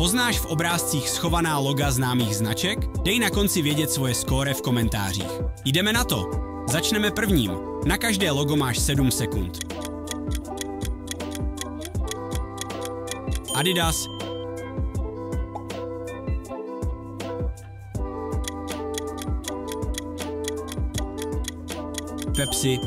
Poznáš v obrázcích schovaná loga známých značek? Dej na konci vědět svoje skóre v komentářích. Jdeme na to! Začneme prvním. Na každé logo máš 7 sekund. Adidas, Pepsi,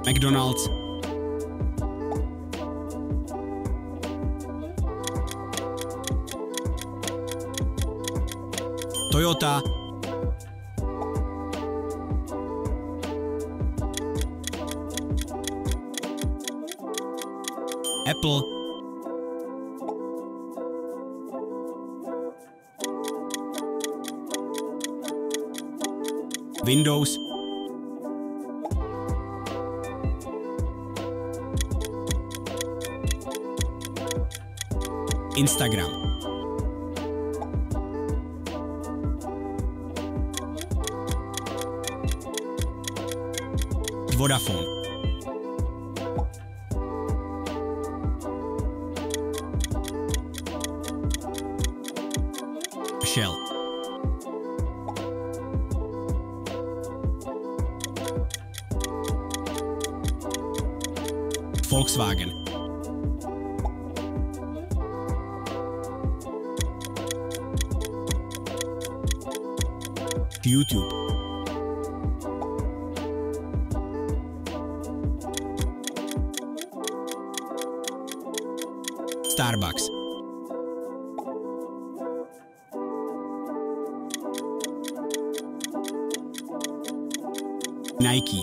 McDonald's, Toyota, Apple, Windows, Instagram, Vodafone, Shell, Volkswagen, YouTube, Starbucks, Nike.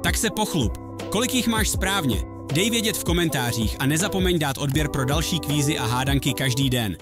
Tak se pochlup, kolik jich máš správně? Dej vědět v komentářích a nezapomeň dát odběr pro další kvízy a hádanky každý den.